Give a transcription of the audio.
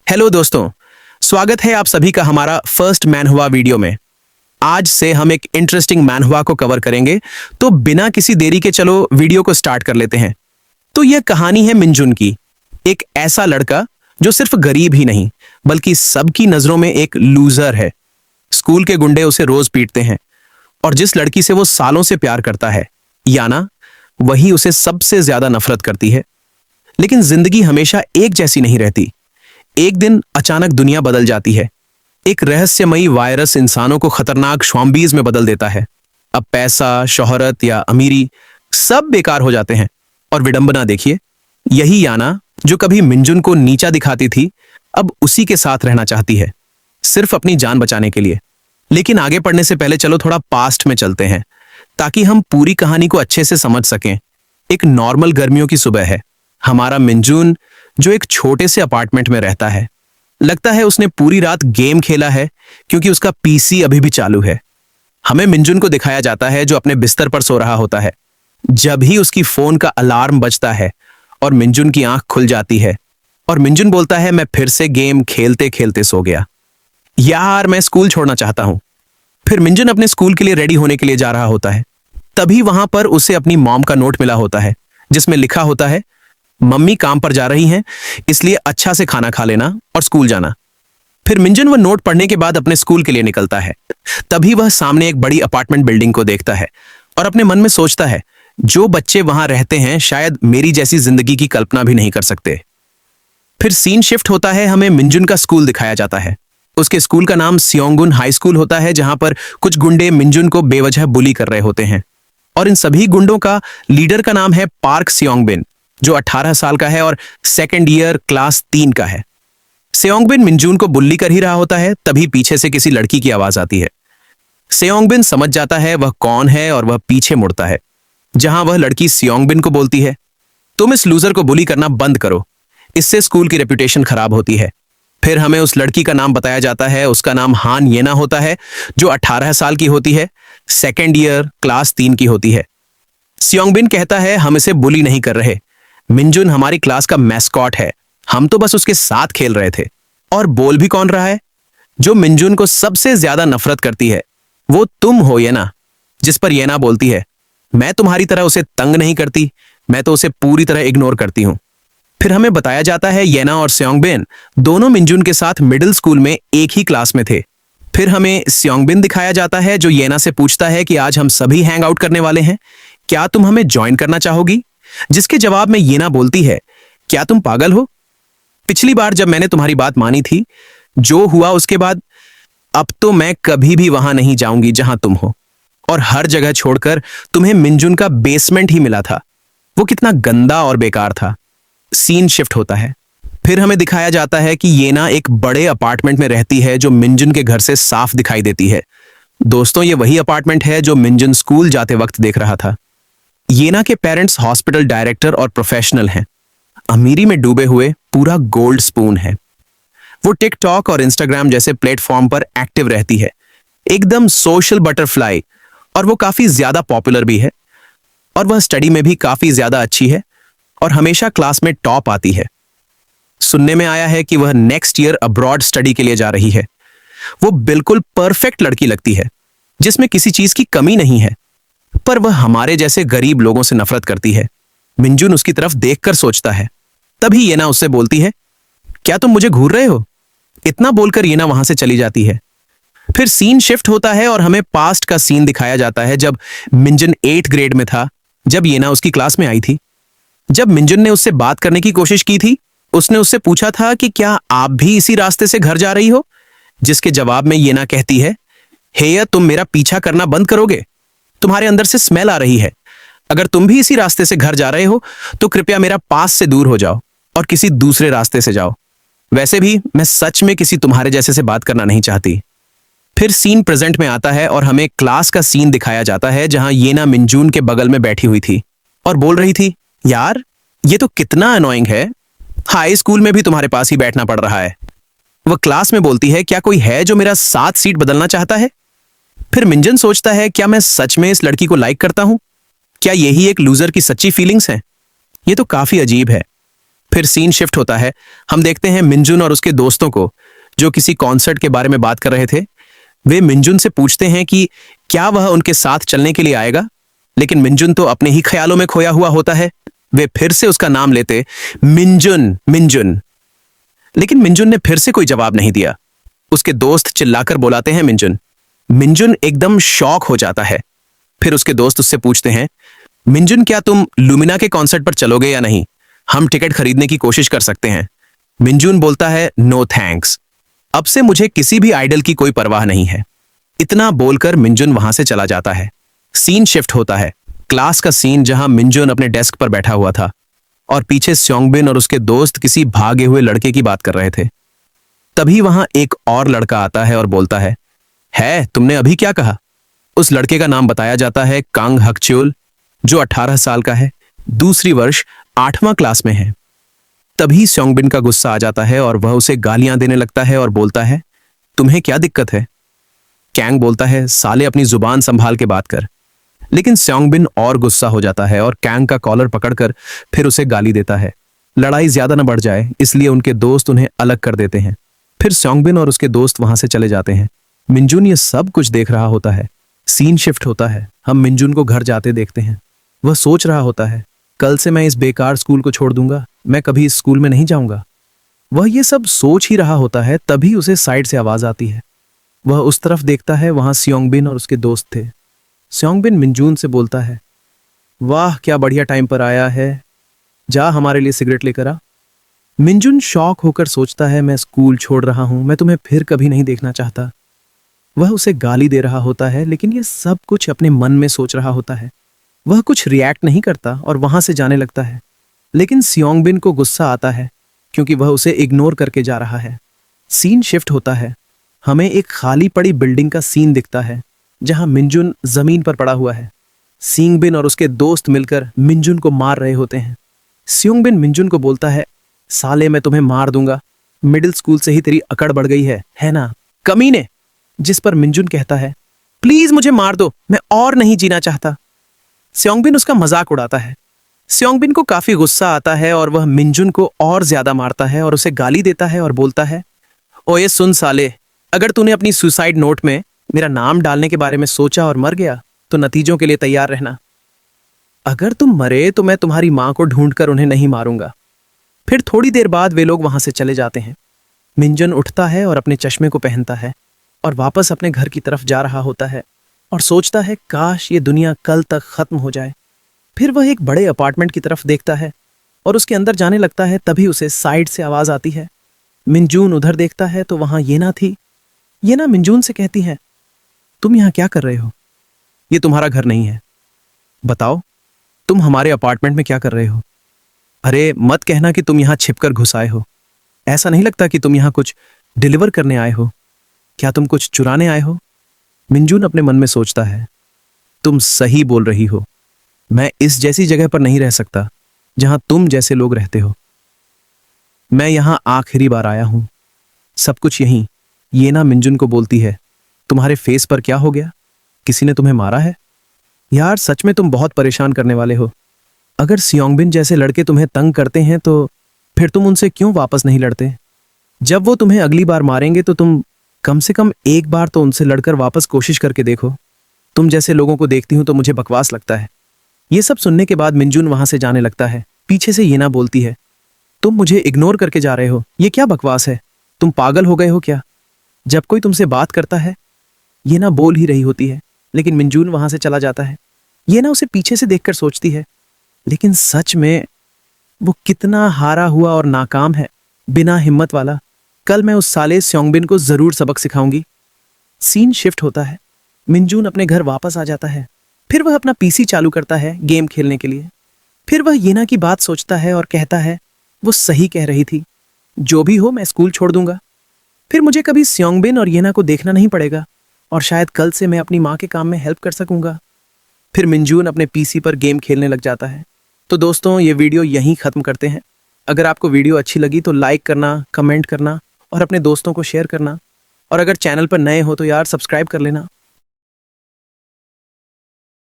Hello दोस्तों, स्वागत है आप सभी का हमारा फर्स्ट मैनहुआ वीडियो में। आज से हम एक इंटरेस्टिंग मैनहुआ को कवर करेंगे, तो बिना किसी देरी के चलो वीडियो को स्टार्ट कर लेते हैं। तो यह कहानी है मिनजुन की, एक ऐसा लड़का जो सिर्फ गरीब ही नहीं बल्कि सबकी नजरों में एक लूजर है। स्कूल के गुंडे उसे रोज पीटते हैं और जिस लड़की से वो सालों से प्यार करता है, याना, वही उसे सबसे ज्यादा नफरत करती है। लेकिन जिंदगी हमेशा एक जैसी नहीं रहती। एक दिन अचानक दुनिया बदल जाती है। एक रहस्यमयी वायरस इंसानों को खतरनाक ज़ॉम्बीज़ में बदल देता है। अब पैसा, शोहरत या अमीरी सब बेकार हो जाते हैं। और विडंबना देखिए, यही याना जो कभी मिनजुन को नीचा दिखाती थी, अब उसी के साथ रहना चाहती है, सिर्फ अपनी जान बचाने के लिए। लेकिन आगे पढ़ने से पहले चलो थोड़ा पास्ट में चलते हैं, ताकि हम पूरी कहानी को अच्छे से समझ सकें। एक नॉर्मल गर्मियों की सुबह है। हमारा मिनजुन जो एक छोटे से अपार्टमेंट में रहता है, लगता है उसने पूरी रात गेम खेला है क्योंकि उसका पीसी अभी भी चालू है। हमें मिनजुन को दिखाया जाता है जो अपने बिस्तर पर सो रहा होता है। जब ही उसकी फोन का अलार्म बजता है और मिनजुन की आंख खुल जाती है और मिनजुन बोलता है, मैं फिर से गेम खेलते खेलते सो गया यार, मैं स्कूल छोड़ना चाहता हूं। फिर मिनजुन अपने स्कूल के लिए रेडी होने के लिए जा रहा होता है। तभी वहां पर उसे अपनी मॉम का नोट मिला होता है, जिसमें लिखा होता है, मम्मी काम पर जा रही हैं, इसलिए अच्छा से खाना खा लेना और स्कूल जाना। फिर मिनजुन वह नोट पढ़ने के बाद अपने स्कूल के लिए निकलता है। तभी वह सामने एक बड़ी अपार्टमेंट बिल्डिंग को देखता है और अपने मन में सोचता है, जो बच्चे वहां रहते हैं शायद मेरी जैसी जिंदगी की कल्पना भी नहीं कर सकते। फिर सीन शिफ्ट होता है, हमें मिनजुन का स्कूल दिखाया जाता है। उसके स्कूल का नाम सियोंगुन हाई स्कूल होता है, जहां पर कुछ गुंडे मिनजुन को बेवजह बुली कर रहे होते हैं। और इन सभी गुंडों का लीडर का नाम है पार्क सियोंगबिन, जो 18 साल का है और सेकेंड ईयर क्लास 3 का है। सेयोंगबिन मिनजुन को बुल्ली कर ही रहा होता है, तभी पीछे से किसी लड़की की आवाज आती है। सेयोंगबिन समझ जाता है वह कौन है और वह पीछे मुड़ता है, जहां वह लड़की सेयोंगबिन को बोलती है, तुम इस लूजर को बुली करना बंद करो, इससे स्कूल की रेपुटेशन खराब होती है। फिर हमें उस लड़की का नाम बताया जाता है, उसका नाम हान येना होता है, जो 18 साल की होती है, सेकेंड ईयर क्लास 3 की होती है। सेयोंगबिन कहता है, हम इसे बुली नहीं कर रहे, मिनजुन हमारी क्लास का मैस्कॉट है, हम तो बस उसके साथ खेल रहे थे। और बोल भी कौन रहा है? जो मिनजुन को सबसे ज्यादा नफरत करती है वो तुम हो येना। जिस पर येना बोलती है, मैं तुम्हारी तरह उसे तंग नहीं करती, मैं तो उसे पूरी तरह इग्नोर करती हूं। फिर हमें बताया जाता है येना और सेयोंगबिन दोनों मिनजुन के साथ मिडिल स्कूल में एक ही क्लास में थे। फिर हमें सेयोंगबिन दिखाया जाता है जो येना से पूछता है कि आज हम सभी हैंग आउट करने वाले हैं, क्या तुम हमें ज्वाइन करना चाहोगी? जिसके जवाब में येना बोलती है, क्या तुम पागल हो? पिछली बार जब मैंने तुम्हारी बात मानी थी, जो हुआ उसके बाद, अब तो मैं कभी भी वहां नहीं जाऊंगी जहां तुम हो। और हर जगह छोड़कर तुम्हें मिनजुन का बेसमेंट ही मिला था, वो कितना गंदा और बेकार था। सीन शिफ्ट होता है। फिर हमें दिखाया जाता है कि येना एक बड़े अपार्टमेंट में रहती है जो मिनजुन के घर से साफ दिखाई देती है। दोस्तों, ये वही अपार्टमेंट है जो मिनजुन स्कूल जाते वक्त देख रहा था। येना के पेरेंट्स हॉस्पिटल डायरेक्टर और प्रोफेशनल हैं, अमीरी में डूबे हुए पूरा गोल्ड स्पून है। वो टिकटॉक और इंस्टाग्राम जैसे प्लेटफॉर्म पर एक्टिव रहती है, एकदम सोशल बटरफ्लाई, और वो काफी ज्यादा पॉपुलर भी है। और वह स्टडी में भी काफी ज्यादा अच्छी है और हमेशा क्लास में टॉप आती है। सुनने में आया है कि वह नेक्स्ट ईयर अब्रॉड स्टडी के लिए जा रही है। वो बिल्कुल परफेक्ट लड़की लगती है, जिसमें किसी चीज की कमी नहीं है, पर वह हमारे जैसे गरीब लोगों से नफरत करती है। मिनजुन उसकी तरफ देखकर सोचता है। तभी येना उससे बोलती है, क्या तुम मुझे घूर रहे हो? इतना बोलकर येना वहां से चली जाती है। फिर सीन शिफ्ट होता है और हमें पास्ट का सीन दिखाया जाता है, जब मिनजुन 8th ग्रेड में था, जब येना उसकी क्लास में आई थी। जब मिनजुन ने उससे बात करने की कोशिश की थी, उसने उससे पूछा था कि क्या आप भी इसी रास्ते से घर जा रही हो? जिसके जवाब में येना कहती है, हेया, तुम मेरा पीछा करना बंद करोगे? तुम्हारे अंदर से स्मेल आ रही है। अगर तुम भी इसी रास्ते से घर जा रहे हो तो कृपया मेरा पास से दूर हो जाओ और किसी दूसरे रास्ते से जाओ। वैसे भी मैं सच में किसी तुम्हारे जैसे से बात करना नहीं चाहती। फिर सीन प्रेजेंट में आता है और हमें क्लास का सीन दिखाया जाता है, जहां येना मिनजुन के बगल में बैठी हुई थी और बोल रही थी, यार ये तो कितना अनोइंग है, हाई स्कूल में भी तुम्हारे पास ही बैठना पड़ रहा है। वह क्लास में बोलती है, क्या कोई है जो मेरा साथ सीट बदलना चाहता है? फिर मिनजुन सोचता है, क्या मैं सच में इस लड़की को लाइक करता हूं? क्या यही एक लूजर की सच्ची फीलिंग्स हैं? ये तो काफी अजीब है। फिर सीन शिफ्ट होता है। हम देखते हैं मिंजुन और उसके दोस्तों को जो किसी कॉन्सर्ट के बारे में बात कर रहे थे। वे मिंजुन से पूछते हैं कि क्या वह उनके साथ चलने के लिए आएगा, लेकिन मिंजुन तो अपने ही ख्यालों में खोया हुआ होता है। वे फिर से उसका नाम लेते, मिंजुन मिंजुन, लेकिन मिंजुन ने फिर से कोई जवाब नहीं दिया। उसके दोस्त चिल्लाकर बुलाते हैं मिंजुन। मिंजुन एकदम शॉक हो जाता है। फिर उसके दोस्त उससे पूछते हैं, मिंजुन क्या तुम लुमिना के कॉन्सर्ट पर चलोगे या नहीं? हम टिकट खरीदने की कोशिश कर सकते हैं। मिंजुन बोलता है, नो थैंक्स, अब से मुझे किसी भी आइडल की कोई परवाह नहीं है। इतना बोलकर मिंजुन वहां से चला जाता है। सीन शिफ्ट होता है। क्लास का सीन जहां मिंजुन अपने डेस्क पर बैठा हुआ था और पीछे स्योंगबिन और उसके दोस्त किसी भागे हुए लड़के की बात कर रहे थे। तभी वहां एक और लड़का आता है और बोलता है तुमने अभी क्या कहा? उस लड़के का नाम बताया जाता है कांग हकच्योल, जो 18 साल का है, दूसरी वर्ष 8वां क्लास में है। तभी स्योंगबिन का गुस्सा आ जाता है और वह उसे गालियां देने लगता है और बोलता है, तुम्हें क्या दिक्कत है? कैंग बोलता है, साले अपनी जुबान संभाल के बात कर। लेकिन स्योंगबिन और गुस्सा हो जाता है और कैंग का कॉलर पकड़कर फिर उसे गाली देता है। लड़ाई ज्यादा न बढ़ जाए इसलिए उनके दोस्त उन्हें अलग कर देते हैं। फिर स्योंगबिन और उसके दोस्त वहां से चले जाते हैं। मिंजुन ये सब कुछ देख रहा होता है। सीन शिफ्ट होता है। हम मिंजुन को घर जाते देखते हैं। वह सोच रहा होता है, कल से मैं इस बेकार स्कूल को छोड़ दूंगा, मैं कभी इस स्कूल में नहीं जाऊंगा। वह ये सब सोच ही रहा होता है, तभी उसे साइड से आवाज आती है। वह उस तरफ देखता है, वहां स्योंगबिन और उसके दोस्त थे। स्योंगबिन मिंजुन से बोलता है, वाह क्या बढ़िया टाइम पर आया है, जा हमारे लिए सिगरेट लेकर आ। मिंजुन शॉक होकर सोचता है, मैं स्कूल छोड़ रहा हूं, मैं तुम्हें फिर कभी नहीं देखना चाहता। वह उसे गाली दे रहा होता है, लेकिन यह सब कुछ अपने मन में सोच रहा होता है। वह कुछ रिएक्ट नहीं करता और वहां से जाने लगता है। लेकिन स्योंगबिन को गुस्सा आता है क्योंकि वह उसे इग्नोर करके जा रहा है। सीन शिफ्ट होता है। हमें एक खाली पड़ी बिल्डिंग का सीन दिखता है जहां मिंजुन जमीन पर पड़ा हुआ है। स्योंगबिन और उसके दोस्त मिलकर मिंजुन को मार रहे होते हैं। स्योंगबिन मिंजुन को बोलता है, साले मैं तुम्हें मार दूंगा, मिडिल स्कूल से ही तेरी अकड़ बढ़ गई है ना, कमीने। जिस पर मिंजुन कहता है, प्लीज मुझे मार दो, मैं और नहीं जीना चाहता। स्योंगबिन उसका मजाक उड़ाता है। स्योंगबिन को काफी गुस्सा आता है और वह मिंजुन को और ज्यादा मारता है और उसे गाली देता है और बोलता है, ओए सुन साले, अगर तूने अपनी सुसाइड नोट में मेरा नाम डालने के बारे में सोचा और मर गया तो नतीजों के लिए तैयार रहना। अगर तुम मरे तो मैं तुम्हारी मां को ढूंढकर उन्हें नहीं मारूंगा। फिर थोड़ी देर बाद वे लोग वहां से चले जाते हैं। मिंजुन उठता है और अपने चश्मे को पहनता है और वापस अपने घर की तरफ जा रहा होता है और सोचता है, काश ये दुनिया कल तक खत्म हो जाए। फिर वह एक बड़े अपार्टमेंट की तरफ देखता है और उसके अंदर जाने लगता है। तभी उसे साइड से आवाज आती है। मिंजुन उधर देखता है तो वहां येना थी। येना मिंजुन से कहती है, तुम यहां क्या कर रहे हो? ये तुम्हारा घर नहीं है। बताओ, तुम हमारे अपार्टमेंट में क्या कर रहे हो? अरे मत कहना कि तुम यहां छिपकर घुस आए हो। ऐसा नहीं लगता कि तुम यहां कुछ डिलीवर करने आए हो। क्या तुम कुछ चुराने आए हो? मिंजुन अपने मन में सोचता है, तुम सही बोल रही हो, मैं इस जैसी जगह पर नहीं रह सकता जहां तुम जैसे लोग रहते हो। मैं यहां आखिरी बार आया हूं, सब कुछ यहीं। येना मिंजुन को बोलती है, तुम्हारे फेस पर क्या हो गया? किसी ने तुम्हें मारा है? यार सच में तुम बहुत परेशान करने वाले हो। अगर स्योंगबिन जैसे लड़के तुम्हें तंग करते हैं तो फिर तुम उनसे क्यों वापस नहीं लड़ते? जब वो तुम्हें अगली बार मारेंगे तो तुम कम से कम एक बार तो उनसे लड़कर वापस कोशिश करके देखो। तुम जैसे लोगों को देखती हूं तो मुझे बकवास लगता है। ये सब सुनने के बाद मिंजुन वहां से जाने लगता है। पीछे से येना बोलती है, तुम मुझे इग्नोर करके जा रहे हो, ये क्या बकवास है? तुम पागल हो गए हो क्या? जब कोई तुमसे बात करता है, येना बोल ही रही होती है लेकिन मिंजुन वहां से चला जाता है। येना उसे पीछे से देखकर सोचती है, लेकिन सच में वो कितना हारा हुआ और नाकाम है, बिना हिम्मत वाला। कल मैं उस साले स्योंगबिन को जरूर सबक सिखाऊंगी। सीन शिफ्ट होता है। मिंजुन अपने घर वापस आ जाता है। फिर वह अपना पीसी चालू करता है गेम खेलने के लिए। फिर वह येना की बात सोचता है और कहता है, वो सही कह रही थी, जो भी हो मैं स्कूल छोड़ दूंगा। फिर मुझे कभी स्योंगबिन और येना को देखना नहीं पड़ेगा और शायद कल से मैं अपनी माँ के काम में हेल्प कर सकूंगा। फिर मिंजुन अपने पीसी पर गेम खेलने लग जाता है। तो दोस्तों, ये वीडियो यहीं खत्म करते हैं। अगर आपको वीडियो अच्छी लगी तो लाइक करना, कमेंट करना और अपने दोस्तों को शेयर करना। और अगर चैनल पर नए हो तो यार सब्सक्राइब कर लेना।